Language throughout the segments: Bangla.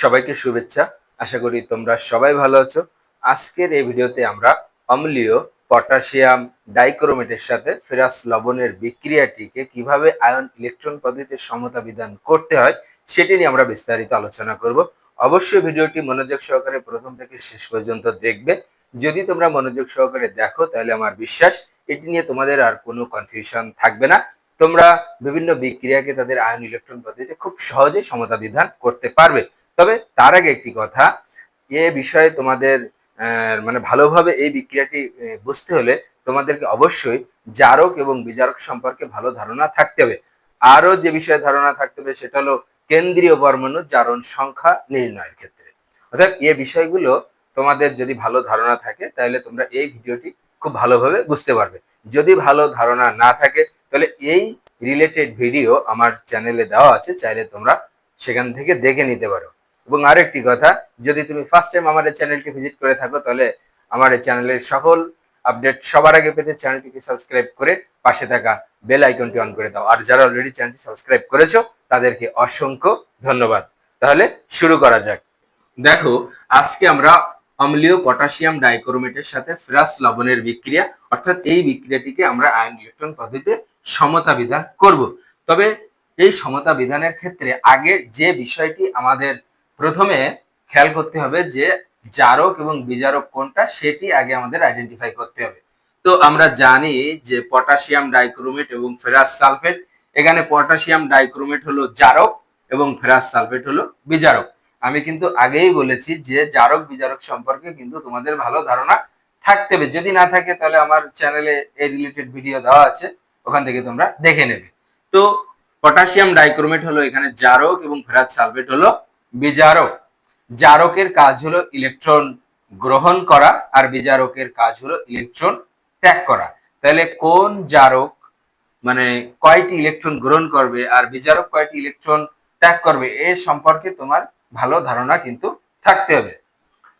সবাইকে শুভেচ্ছা। আশা করি তোমরা সবাই ভালো আছো। আজকের এই ভিডিওতে আমরা অম্লীয় পটাশিয়াম ডাইক্রোমেটের সাথে ফেরাস লবণের বিক্রিয়াটিকে কিভাবে আয়ন ইলেকট্রন পদ্ধতিতে সমতা বিধান করতে হয় সেটি নিয়ে আমরা বিস্তারিত আলোচনা করব। অবশ্যই ভিডিওটি মনোযোগ সহকারে প্রথম থেকে শেষ পর্যন্ত দেখবে। যদি তোমরা মনোযোগ সহকারে দেখো তাহলে আমার বিশ্বাস এটি নিয়ে তোমাদের আর কোনো কনফিউশন থাকবে না। তোমরা বিভিন্ন বিক্রিয়াকে তাদের আয়ন ইলেকট্রন পদ্ধতিতে খুব সহজে সমতা বিধান করতে পারবে। তবে তার আগে একটি কথা, এ বিষয়ে তোমাদের মানে ভালোভাবে এই বিক্রিয়াটি বুঝতে হলে তোমাদেরকে অবশ্যই জারক এবং বিজারক সম্পর্কে ভালো ধারণা থাকতে হবে। আরো যে বিষয়ে ধারণা থাকতে হবে সেটা হলো কেন্দ্রীয় পরমাণু জারণ সংখ্যা নির্ণয়ের ক্ষেত্রে। অর্থাৎ এই বিষয়গুলো তোমাদের যদি ভালো ধারণা থাকে তাহলে তোমরা এই ভিডিওটি খুব ভালোভাবে বুঝতে পারবে। যদি ভালো ধারণা না থাকে তাহলে এই রিলেটেড ভিডিও আমার চ্যানেলে দেওয়া আছে, চাইলে তোমরা সেখান থেকে দেখে নিতে পারো। এবং আরেকটি কথা, যদি তুমি ফার্স্ট টাইম আমার এই চ্যানেলটি ভিজিট করে থাকো তাহলে আমার এই চ্যানেলের সকল আপডেট সবার আগে পেতে চ্যানেলটিকে সাবস্ক্রাইব করে পাশে থাকা বেল আইকনটি অন করে দাও। আর যারা অলরেডি চ্যানেলটি সাবস্ক্রাইব করেছো তাদেরকে অসংখ্য ধন্যবাদ। তাহলে শুরু করা যাক। দেখো, আজকে আমরা অম্লীয় পটাশিয়াম ডাইক্রোমেটের সাথে ফেরাস লবণের বিক্রিয়া অর্থাৎ এই বিক্রিয়াটিকে আমরা আয়ন ইলেকট্রন পদ্ধতিতে সমতা বিধান করব। তবে এই সমতা বিধানের ক্ষেত্রে আগে যে বিষয়টি আমাদের প্রথমে খেয়াল করতে হবে যে জারক এবং বিজারক কোনটা সেটি আগে আমাদের আইডেন্টিফাই করতে হবে। তো আমরা জানি যে পটাশিয়াম ডাইক্রোমেট এবং ফেরাস সালফেট, এখানে পটাশিয়াম ডাইক্রোমেট হলো জারক এবং ফেরাস সালফেট হলো বিজারক। আমি কিন্তু আগেই বলেছি যে জারক বিজারক সম্পর্কে কিন্তু তোমাদের ভালো ধারণা থাকতে হবে। যদি না থাকে তাহলে আমার চ্যানেলে এই রিলেটেড ভিডিও দেওয়া আছে, ওখান থেকে তোমরা দেখে নেবে। তো পটাশিয়াম ডাইক্রোমেট হলো এখানে জারক এবং ফেরাস সালফেট হলো বিজারক। জারকের কাজ হলো ইলেকট্রন গ্রহণ করা আর বিজারকের কাজ হলো ইলেকট্রন ত্যাগ করা। তাহলে কোন জারক মানে কয়টি ইলেকট্রন গ্রহণ করবে আর বিজারক কয়টি ইলেকট্রন ত্যাগ করবে এ সম্পর্কে তোমার ভালো ধারণা কিন্তু থাকতে হবে।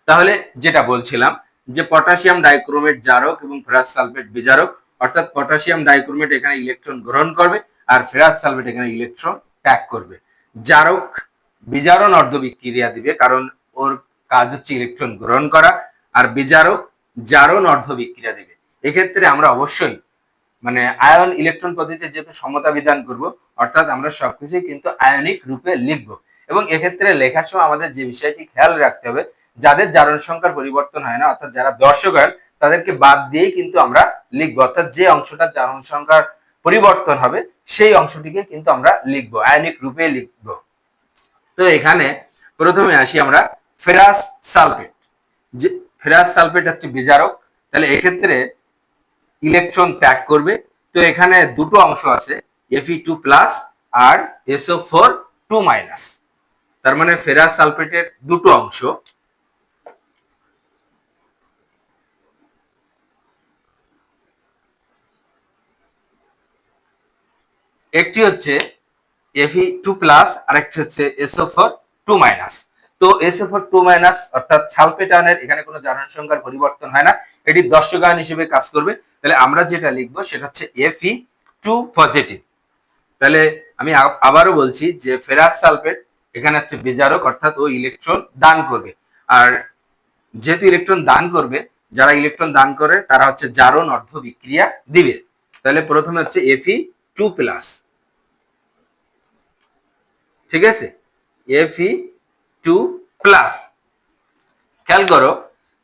তাহলে যেটা বলছিলাম যে পটাশিয়াম ডাইক্রোমেট জারক এবং ফেরাস সালফেট বিজারক, অর্থাৎ পটাশিয়াম ডাইক্রোমেট এখানে ইলেকট্রন গ্রহণ করবে আর ফেরাস সালফেট এখানে ইলেকট্রন ত্যাগ করবে। জারক বিজারণ অর্ধ বিক্রিয়া দিবে, কারণ ওর কাজ হচ্ছে ইলেকট্রন গ্রহণ করা, আর বিজারক জারণ অর্ধ বিক্রিয়া দিবে। এক্ষেত্রে আমরা অবশ্যই মানে আয়ন ইলেকট্রন পদ্ধতিতে যেহেতু সমতা বিধান করব, অর্থাৎ আমরা সবকিছুই কিন্তু আয়নিক রূপে লিখব। এবং এক্ষেত্রে লেখার সময় আমাদের যে বিষয়টি খেয়াল রাখতে হবে, যাদের জারণ সংখ্যার পরিবর্তন হয় না, অর্থাৎ যারা দর্শক হয় তাদেরকে বাদ দিয়েই কিন্তু আমরা লিখবো। অর্থাৎ যে অংশটা জারণ সংখ্যার পরিবর্তন হবে সেই অংশটিকে কিন্তু আমরা লিখবো, আয়নিক রূপে লিখবো। তো এখানে প্রথমে আসি আমরা ফেরাস সালফেট। যে ফেরাস সালফেট হচ্ছে বিজারক, তাহলে এক্ষেত্রে ইলেকট্রন ত্যাগ করবে। তো এখানে দুটো অংশ আছে, Fe2+ আর SO4 2-। তার মানে ফেরাস সালফেটের দুটো অংশ, একটি হচ্ছে Fe2+ আর একটি হচ্ছে SO4 2-। তো SO4 2- অর্থাৎ সালফেট আয়নের এখানে কোনো জারণ সংখ্যার পরিবর্তন হয় না, এটি দর্শক আয়ন হিসেবে কাজ করবে। তাহলে আমরা যেটা লিখবো সেটা হচ্ছে Fe2+। তাহলে আমি আবারও বলছি যে ফেরাস সালফেট এখানে হচ্ছে বিজারক, অর্থাৎ ও ইলেকট্রন দান করবে। আর যেহেতু ইলেকট্রন দান করবে, যারা ইলেকট্রন দান করে তারা হচ্ছে জারণ অর্ধ বিক্রিয়া দিবে। তাহলে প্রথমে হচ্ছে Fe2+, ঠিক আছে, Fe2+। খেয়াল করো,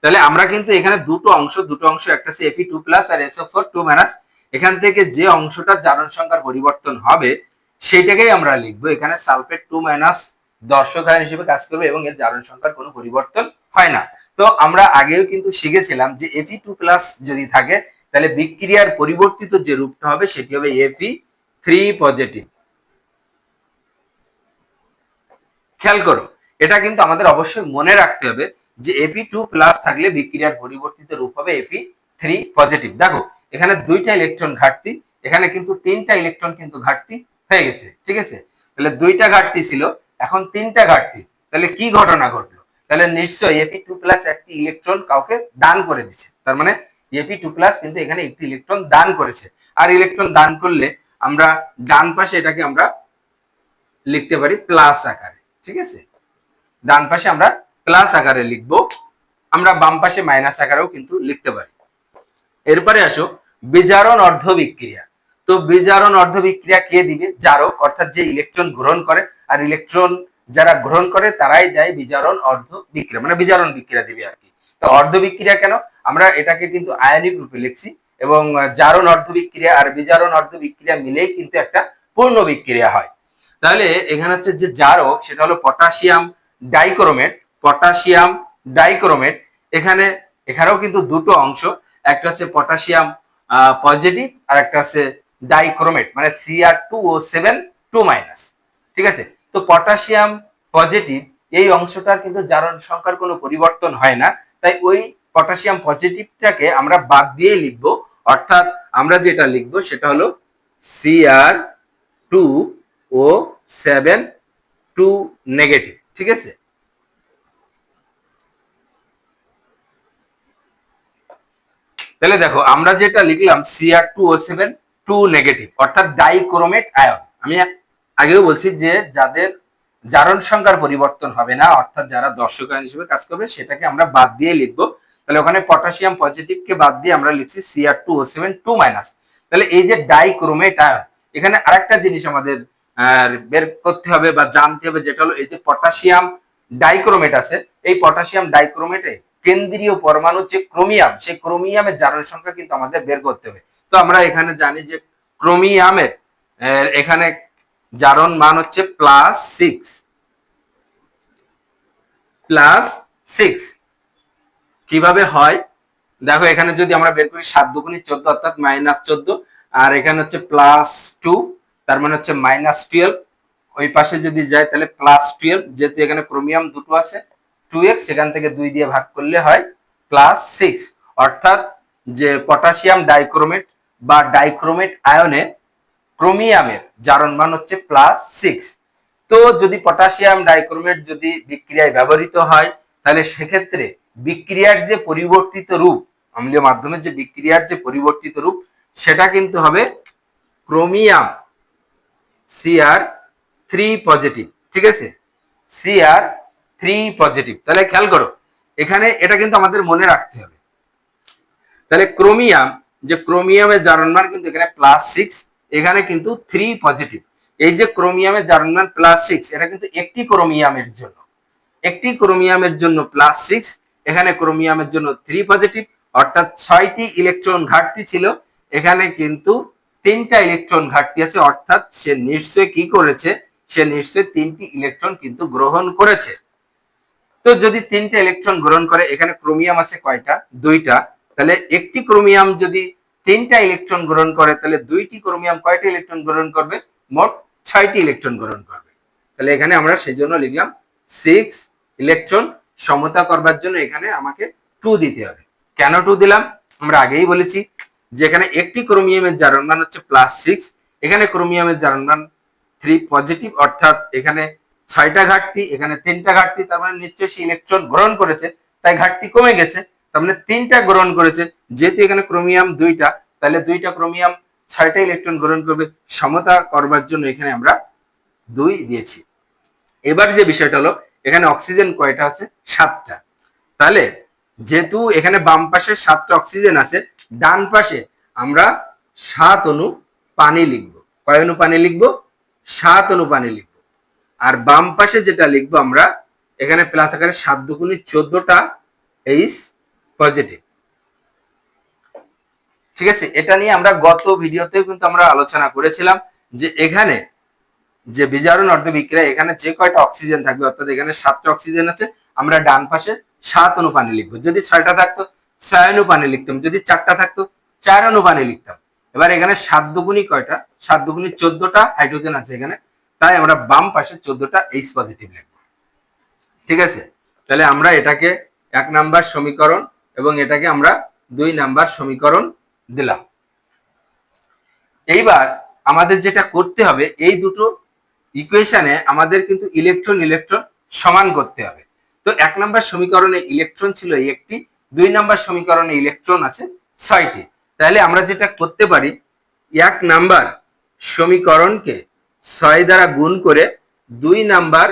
তাহলে আমরা কিন্তু এখানে দুটো অংশ একটা হচ্ছে Fe2+ আর SO4 2-। এখান থেকে যে অংশটা জারণ সংখ্যার পরিবর্তন হবে সেইটাকেই আমরা লিখবো। এখানে সালফেট 2- দর্শক আয়ন হিসেবে কাজ করবে এবং এর জারণ সংখ্যার কোনো পরিবর্তন হয় না। তো আমরা আগেও কিন্তু শিখেছিলাম যে Fe2+ যদি থাকে তাহলে বিক্রিয়ার পরিবর্তিত যে রূপটা হবে সেটি হবে Fe3+। খেয়াল করো, এটা কিন্তু আমাদের অবশ্যই মনে রাখতে হবে যে Fe2+ থাকলে বিক্রিয়ার পরিবর্তিত রূপ হবে Fe3+। দেখো, এখানে দুইটা ইলেকট্রন ঘাটতি, এখানে কিন্তু তিনটা ইলেকট্রন কিন্তু ঘাটতি হয়ে গেছে, ঠিক আছে। তাহলে দুইটা ঘাটতি ছিল, এখন তিনটা ঘাটতি, তাহলে কি ঘটনা ঘটলো? তাহলে নিশ্চয়ই Fe2+ একটি ইলেকট্রন কাউকে দান করে দিচ্ছে। তার মানে Fe2+ কিন্তু এখানে একটি ইলেকট্রন দান করেছে। আর ইলেকট্রন দান করলে আমরা ডান পাশে এটাকে আমরা লিখতে পারি প্লাস আকারে, ঠিক আছে। ডান পাশে আমরা প্লাস আকারে লিখবো, আমরা বাম পাশে মাইনাস আকারেও কিন্তু লিখতে পারি। এরপরে আসো বিজারণ অর্ধ বিক্রিয়া। তো বিজারণ অর্ধ বিক্রিয়া কে দিবে? জারক, অর্থাৎ যে ইলেকট্রন গ্রহণ করে, আর ইলেকট্রন যারা গ্রহণ করে তারাই দেয় বিজারণ অর্ধ বিক্রিয়া, মানে বিজারণ বিক্রিয়া দিবে আর কি। তো অর্ধ বিক্রিয়া কেন? আমরা এটাকে কিন্তু আয়নিক রূপে লিখছি, এবং জারণ অর্ধ বিক্রিয়া আর বিজারণ অর্ধ বিক্রিয়া মিলেই কিন্তু একটা পূর্ণ বিক্রিয়া হয়। তাহলে এখানে হচ্ছে যে জারক সেটা হলো পটাশিয়াম ডাইক্রোমেট, পটাশিয়াম ডাইক্রোমেট। এখানেও কিন্তু দুটো অংশ, একটা হচ্ছে পটাশিয়াম পজিটিভ আর একটা হচ্ছে ডাইক্রোমেট, মানে Cr2O7 2-। ঠিক আছে, তো পটাশিয়াম পজিটিভ এই অংশটার কিন্তু জারণ সংখ্যার কোনো পরিবর্তন হয় না, তাই ওই পটাশিয়াম পজিটিভটাকে আমরা বাদ দিয়ে লিখবো, অর্থাৎ আমরা যেটা লিখবো সেটা হলো Cr2O7 2-। ঠিক আছে, তাহলে দেখো আমরা যেটা লিখলাম Cr2O7 2-, অর্থাৎ ডাইক্রোমেট আয়ন। আমি আগেও বলছি যে যাদের জারণ সংখ্যার পরিবর্তন হবে না, অর্থাৎ যারা দর্শক আয়ন হিসেবে কাজ করবে, সেটাকে আমরা বাদ দিয়ে লিখবো। তাহলে ওখানে পটাশিয়াম পজিটিভকে বাদ দিয়ে আমরা লিখছি Cr2O7 2-। তাহলে এই যে ডাইক্রোমেট আয়ন, এখানে আরেকটা জিনিস আমাদের বের করতে হবে বা জানতে হবে, যেটা হলো এই যে পটাশিয়াম ডাইক্রোমেট আছে, এই পটাশিয়াম ডাইক্রোমেটে কেন্দ্রীয় পরমাণু যে ক্রোমিয়াম, সেই ক্রোমিয়ামের জারণ সংখ্যা কিন্তু আমাদের বের করতে হবে। তো আমরা এখানে জানি যে ক্রোমিয়ামের এখানে জারণ মান হচ্ছে +6। কিভাবে হয় দেখো, এখানে যদি আমরা বের করি 7×2=14, অর্থাৎ -14, আর এখানে হচ্ছে +2, তার মানে হচ্ছে -12। ওই পাশে যদি যায় তাহলে +12, যেহেতু এখানে ক্রোমিয়াম দুটো আছে 2x, সেখান থেকে 2 দিয়ে ভাগ করলে হয় +6। অর্থাৎ যে পটাশিয়াম ডাইক্রোমেট বা ডাইক্রোমেট আয়নে ক্রোমিয়ামের জারণ মান হচ্ছে +6। তো যদি পটাশিয়াম ডাইক্রোমেট যদি বিক্রিয়ায় ব্যবহৃত হয়, তাহলে সেক্ষেত্রে বিক্রিয়ার যে পরিবর্তিত রূপ, অম্লীয় মাধ্যমের যে বিক্রিয়ার যে পরিবর্তিত রূপ, সেটা কিন্তু হবে ক্রোমিয়াম Cr3 পজিটিভ। ঠিক আছে, Cr3 পজিটিভ। তাহলে খেয়াল করো, এখানে এটা কিন্তু আমাদের মনে রাখতে হবে। তাহলে ক্রোমিয়াম, যে ক্রোমিয়ামের জারণ মান কিন্তু এখানে +6, এখানে কিন্তু 3 পজিটিভ। এই যে ক্রোমিয়ামের জারণ মান +6, এটা কিন্তু একটি ক্রোমিয়ামের জন্য, +6, এখানে ক্রোমিয়ামের জন্য 3 পজিটিভ, অর্থাৎ 6টি ইলেকট্রন ঘাটতি ছিল, এখানে কিন্তু 3টা ইলেকট্রন ঘাটতি আছে, অর্থাৎ সে নিশ্চয়ই কি করেছে, সে নিশ্চয়ই 3টি ইলেকট্রন কিন্তু গ্রহণ করেছে। তো যদি 3টা ইলেকট্রন গ্রহণ করে, এখানে ক্রোমিয়াম আছে কয়টা? 2টা। তাহলে একটি ক্রোমিয়াম যদি 3টা ইলেকট্রন গ্রহণ করে, তাহলে 2টি ক্রোমিয়াম কয়টা ইলেকট্রন গ্রহণ করবে? মোট 6টি ইলেকট্রন গ্রহণ করবে। তাহলে এখানে আমরা সেই জন্য লিখলাম 6 ইলেকট্রন। সমতা করবার জন্য এখানে আমাকে 2 দিতে হবে। কেন 2 দিলাম? আমরা আগেই বলেছি যে এখানে একটি ক্রোমিয়ামের জারণ মান হচ্ছে +6, এখানে ক্রোমিয়ামের জারণ মান 3 পজিটিভ, অর্থাৎ এখানে 6টা ঘাটতি, এখানে 3টা ঘাটতি, তার মানে নিশ্চয়ই সে ইলেকট্রন গ্রহণ করেছে, তাই ঘাটতি কমে গেছে। তার মানে 3টা গ্রহণ করেছে, যেহেতু এখানে ক্রোমিয়াম 2টা, তাহলে 2টা ক্রোমিয়াম 6টা ইলেকট্রন গ্রহণ করবে। সমতা করবার জন্য এখানে আমরা 2 দিয়েছি। এবার যে বিষয়টা হলো, এখানে অক্সিজেন কয়টা আছে? 7টা। তাহলে যেহেতু এখানে বাম পাশে 7টা অক্সিজেন আছে, ডান পাশে আমরা 7 অণু পানি লিখব। কয় অণু পানি লিখব? 7 অণু পানি লিখব। আর বাম পাশে যেটা লিখবো আমরা, এখানে প্লাস আকারে 7×14টা H পজিটিভ। ঠিক আছে, এটা নিয়ে আমরা গত ভিডিওতেও কিন্তু আমরা আলোচনা করেছিলাম যে এখানে যে বিজারণ অর্ধ বিক্রিয়া, এখানে যে কয়টা অক্সিজেন থাকবে, অর্থাৎ এখানে 7টা অক্সিজেন আছে, আমরা ডান পাশে 7 অণু পানি লিখবো। যদি 6টা থাকতো 6 অণু পানি লিখতাম, যদি 4টা থাকতো 4 অণু পানি লিখতাম। এবার এখানে 7 দুগুণী কয়টা? 7 দুগুণী 14টা হাইড্রোজেন আছে এখানে, তাই আমরা বাম পাশে 14টা H পজিটিভ লিখবো। ঠিক আছে, তাহলে আমরা এটাকে 1 নাম্বার সমীকরণ এবং এটাকে আমরা 2 নাম্বার সমীকরণ দিলাম। এইবার আমাদের যেটা করতে হবে, এই দুটো ইকুয়েশনে আমাদের কিন্তু ইলেকট্রন সমান করতে হবে। তো 1 নাম্বার সমীকরণে ইলেকট্রন ছিল একটি, 2 নাম্বার সমীকরণে ইলেকট্রন আছে 6টি। তাহলে আমরা যেটা করতে পারি, 1 নাম্বার সমীকরণকে 6 দ্বারা গুণ করে 2 নাম্বার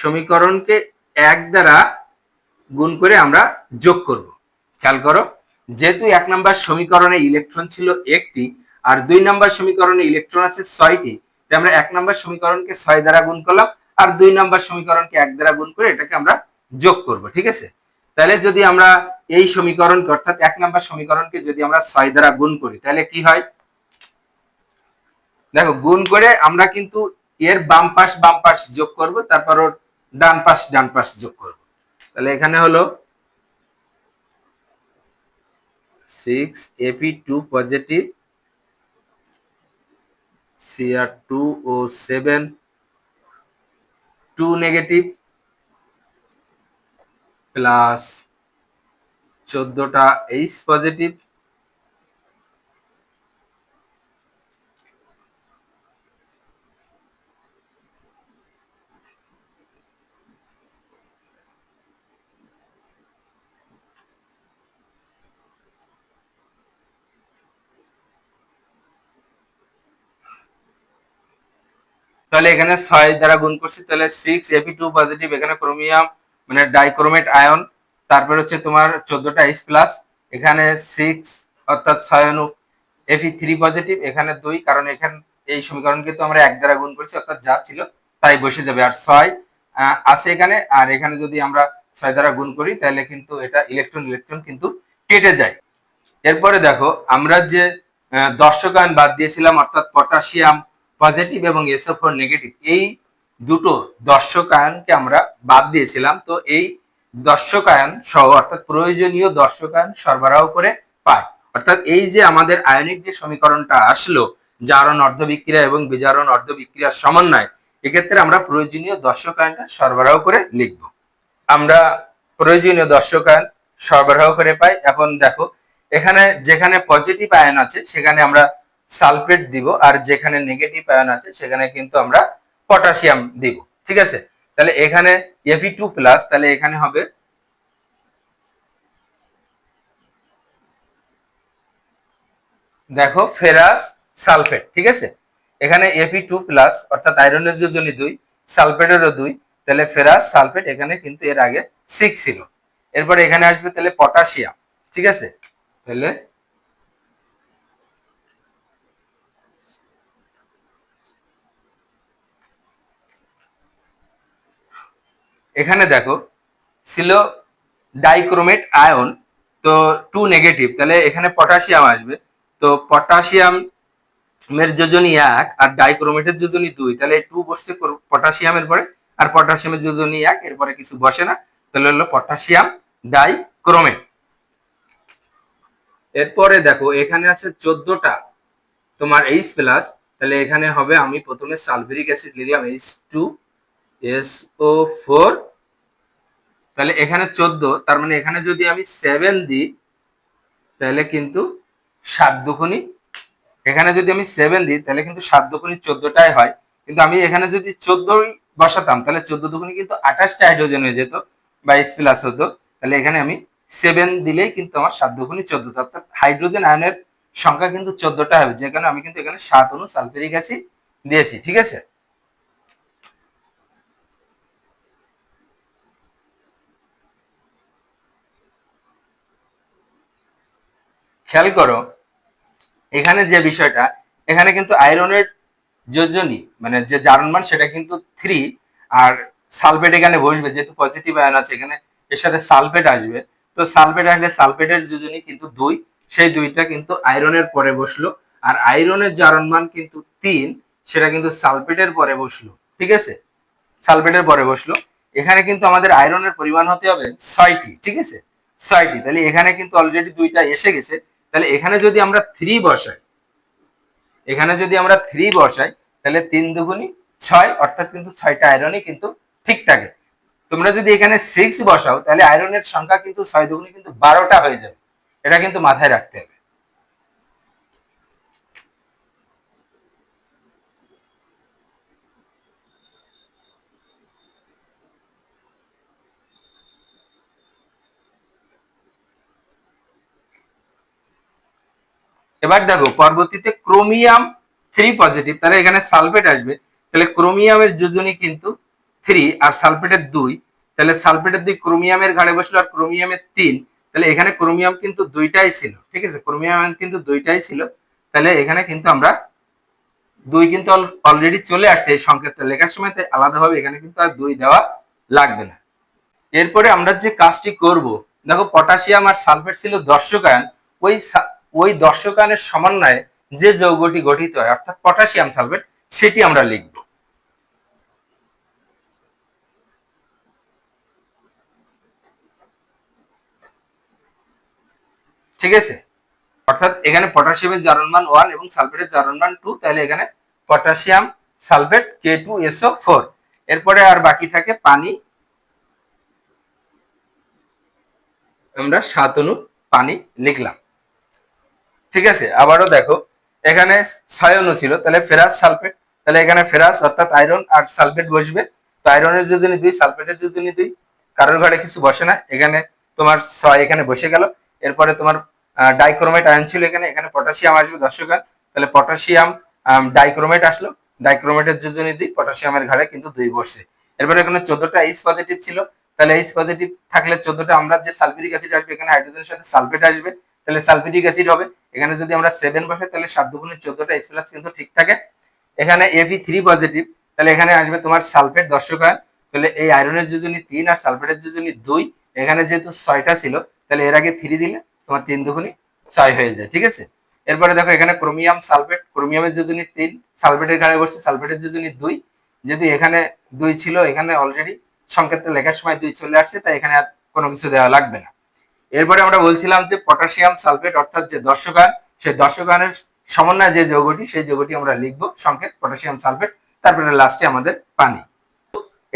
সমীকরণকে 1 দ্বারা গুণ করে আমরা যোগ করব। খেয়াল করো, যেহেতু 1 নম্বর সমীকরণে ইলেকট্রন ছিল একটি আর 2 নম্বর সমীকরণে ইলেকট্রন আছে 6টি, তাই আমরা 1 নম্বর সমীকরণকে 6 দ্বারা গুণ করলাম আর 2 নম্বর সমীকরণকে 1 দ্বারা গুণ করে এটাকে আমরা যোগ করব। ঠিক আছে, তাহলে যদি আমরা এই সমীকরণকে অর্থাৎ 1 নম্বর সমীকরণকে যদি আমরা 6 দ্বারা গুণ করি তাহলে কি হয়, দেখো গুণ করে আমরা কিন্তু এর বাম পাশ যোগ করব, তারপর ওর ডান পাশ যোগ করব। তাহলে এখানে হলো 6Ap2 positive, Cr2O7 2 negative plus 14টা H পজিটিভ তাহলে এখানে 6 দ্বারা গুণ করছি, তাহলে 6Ap2 পজিটিভ, এখানে ক্রোমিয়াম মানে ডাইক্রোমেট আয়ন, তারপর হচ্ছে তোমার 14টা H প্লাস, এখানে 6 অর্থাৎ 6 অনু Fe3 পজিটিভ, এখানে 2 কারণ এখানে এই সমীকরণকে তো আমরা 1 দ্বারা গুণ করছি অর্থাৎ যা ছিল তাই বসে যাবে, আর 6 আছে এখানে, আর এখানে যদি আমরা 6 দ্বারা গুণ করি তাহলে কিন্তু এটা ইলেকট্রন কিন্তু কেটে যায়। এরপরে দেখো আমরা যে দর্শক আয়ন বাদ দিয়েছিলাম অর্থাৎ পটাশিয়াম পজিটিভ এবং SO4 নেগেটিভ, এই দুটো দর্শক আয়নকে আমরা বাদ দিয়েছিলাম। তো এই দর্শক আয়ন সহ অর্থাৎ প্রয়োজনীয় দর্শক আয়ন সরবরাহ করে পায়, অর্থাৎ এই যে আমাদের আয়নিক যে সমীকরণটা আসলো জারণ অর্ধবিক্রিয়া এবং বিজারণ অর্ধবিক্রিয়ার সমন্বয়, এক্ষেত্রে আমরা প্রয়োজনীয় দর্শক আয়নটা সরবরাহ করে লিখব। আমরা প্রয়োজনীয় দর্শক আয়ন সরবরাহ করে পাই। এখন দেখো এখানে যেখানে পজিটিভ আয়ন আছে সেখানে আমরা সালফেট দিব, আর যেখানে নেগেটিভ আয়ন আছে সেখানে কিন্তু আমরা পটাশিয়াম দিব। ঠিক আছে, তাহলে এখানে Fe2 প্লাস, তাহলে এখানে হবে দেখো ফেরাস সালফেট। ঠিক আছে, এখানে Fe2 প্লাস অর্থাৎ আয়রনের যোজনী 2, সালফেটেরও 2, তাহলে ফেরাস সালফেট এখানে কিন্তু এর আগে 6 ছিল। এরপরে এখানে আসবে তাহলে পটাশিয়াম। ঠিক আছে, তাহলে এখানে দেখো ছিল ডাইক্রোমেট আয়ন, তো 2 নেগেটিভ, তাহলে এখানে পটাশিয়াম আসবে, তো পটাশিয়াম এর যোজনী 1 আর ডাইক্রোমেটের যোজনী 2, তাহলে 2 বসছে পটাশিয়ামের পরে, আর পটাশিয়ামের যোজনী 1 এরপরে কিছু বসে না, তাহলে হলো পটাশিয়াম ডাইক্রোমেট। এরপরে দেখো এখানে আছে 14টা তোমার H প্লাস, তাহলে এখানে হবে আমি প্রথমে সালফিউরিক অ্যাসিড নিলাম H2SO4, তাহলে এখানে 14, তার মানে এখানে যদি আমি 7 দিই তাহলে কিন্তু 7 দুগুণী, এখানে যদি আমি 7 দিই তাহলে কিন্তু 7 দুগুণী 14টাই হয়, কিন্তু আমি এখানে যদি 14 বসাতাম তাহলে 14 দুগুণী কিন্তু 28টা হাইড্রোজেন হয়ে যেত বা H প্লাস হতো, তাহলে এখানে আমি 7 দিলেই কিন্তু আমার 7 দুগুণী 14, অর্থাৎ হাইড্রোজেন আয়নের সংখ্যা কিন্তু 14টা হবে, যে কারণে আমি কিন্তু এখানে 7 অণু সালফিউরিক অ্যাসিড দিয়েছি। ঠিক আছে, খেয়াল করো এখানে যে বিষয়টা, এখানে কিন্তু আয়রনের যোজনী মানে যে জারণ মান সেটা কিন্তু 3, আর সালফেট এখানে বসবে যেহেতু পজিটিভ আয়ন আছে এখানে, এর সাথে সালফেট আসবে, তো সালফেট আসলে সালফেটের যোজনী কিন্তু 2, সেই 2টা কিন্তু আয়রনের পরে বসলো, আর আয়রনের জারণ মান কিন্তু 3, সেটা কিন্তু সালফেটের পরে বসলো। ঠিক আছে, সালফেটের পরে বসলো, এখানে কিন্তু আমাদের আয়রনের পরিমাণ হতে হবে 6টি। ঠিক আছে, 6টি, তাহলে এখানে কিন্তু অলরেডি 2টা এসে গেছে, তাহলে এখানে যদি আমরা 3 বসাই, এখানে যদি আমরা 3 বসাই তাহলে 3 দুগুণী 6, অর্থাৎ কিন্তু 6টা আয়রনই কিন্তু ঠিক থাকে। তোমরা যদি এখানে 6 বসাও তাহলে আয়রনের সংখ্যা কিন্তু 6 দুগুণী কিন্তু 12টা হয়ে যাবে, এটা কিন্তু মাথায় রাখতে হবে। এবার দেখো পরবর্তীতে ক্রোমিয়াম 3 পজিটিভ, তাহলে এখানে সালফেট আসবে, তাহলে ক্রোমিয়ামের যোজনী কিন্তু 3 আর সালফেটের 2, তাহলে সালফেটের 2 ক্রোমিয়ামের ঘাড়ে বসলো আর ক্রোমিয়ামের 3, তাহলে এখানে ক্রোমিয়াম কিন্তু দুইটাই ছিল, ঠিক আছে, ক্রোমিয়াম কিন্তু দুইটাই ছিল, তাহলে এখানে কিন্তু আমরা 2 কিন্তু অলরেডি চলে আসছে এই সংকেত লেখার সময়, তাই আলাদাভাবে এখানে কিন্তু আর 2 দেওয়া লাগবে না। এরপরে আমরা যে কাজটি করব, দেখো পটাশিয়াম আর সালফেট ছিল দর্শকায়ন, ওই দর্শকায়নের সমন্বয়ে যে যৌগটি গঠিত হয় অর্থাৎ পটাশিয়াম সালফেট, সেটি আমরা লিখব। ঠিক আছে, অর্থাৎ এখানে পটাশিয়ামের জারণ মান 1 এবং সালফেটের জারণ মান 2, তাহলে এখানে পটাশিয়াম সালফেট K2SO4। এরপরে আর বাকি থাকে পানি, আমরা 7 অণু পানি লিখলাম। ঠিক আছে, আবারও দেখো এখানে 6 অণু ছিল, তাহলে ফেরাস সালফেট, তাহলে এখানে ফেরাস অর্থাৎ আয়রন আর সালফেট বসবে, তো আয়রনের যোজনী 2, সালফেটের যোজনী 2, কারোর ঘরে কিছু বসে না, এখানে তোমার 6 এখানে বসে গেল। এরপরে তোমার ডাইক্রোমেট আয়ন ছিল এখানে, এখানে পটাশিয়াম আসবে দর্শকায়ন, তাহলে পটাশিয়াম ডাইক্রোমেট আসলো, ডাইক্রোমেটের যোজনী 2, পটাশিয়ামের ঘরে কিন্তু 2 বসছে। এরপরে এখানে 14টা এইচ পজিটিভ ছিল, তাহলে এইচ পজিটিভ থাকলে 14টা আমরা যে সালফিউরিক অ্যাসিড আসবে, এখানে হাইড্রোজেনের সাথে সালফেট আসবে, তাহলে সালফিউরিক অ্যাসিড হবে। এখানে যদি আমরা 7 বসে, তাহলে 7 দুগুণে 14টা এইচ প্লাস কিন্তু ঠিক থাকে। এখানে Fe3 পজিটিভ, তাহলে এখানে আসবে তোমার সালফেট দর্শকায়ন, তাহলে এই আয়রনের যোজনী 3 আর সালফেটের যোজনী 2, এখানে যেহেতু 6টা ছিল, তাহলে এর আগে 3 দিলে তোমার 3 দুগুণে 6 হয়ে যায়। ঠিক আছে, এরপরে দেখো এখানে ক্রোমিয়াম সালফেট, ক্রোমিয়ামের যোজনী 3, সালফেটের ঘাড়ে বসছে, সালফেটের যোজনী 2, যদি এখানে 2 ছিল, এখানে অলরেডি সংকেতটা লেখার সময় 2 চলে আসছে, তাই এখানে আর কোনো কিছু দেওয়া লাগবে না। এরপরে আমরা বলছিলাম যে পটাশিয়াম সালফেট অর্থাৎ যে দর্শকায়ন, সেই দর্শকায়নের সমন্বয়ে যে যৌগটি, সেই যৌগটি আমরা লিখবো সংকেত পটাশিয়াম সালফেট, তারপরে লাস্টে আমাদের পানি।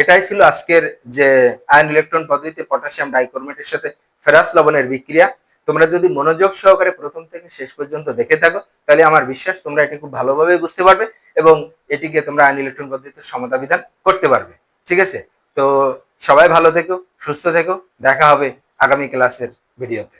এটাই ছিল আজকের যে আয়ন ইলেকট্রন পদ্ধতিতে পটাশিয়াম ডাইক্রোমেটের সাথে ফেরাস লবণের বিক্রিয়া। তোমরা যদি মনোযোগ সহকারে প্রথম থেকে শেষ পর্যন্ত দেখে থাকো, তাহলে আমার বিশ্বাস তোমরা এটি খুব ভালোভাবে বুঝতে পারবে এবং এটিকে তোমরা আয়ন ইলেকট্রন পদ্ধতিতে সমতা বিধান করতে পারবে। ঠিক আছে, তো সবাই ভালো থেকো, সুস্থ থেকো, দেখা হবে আগামী ক্লাসের ভিডিওতে।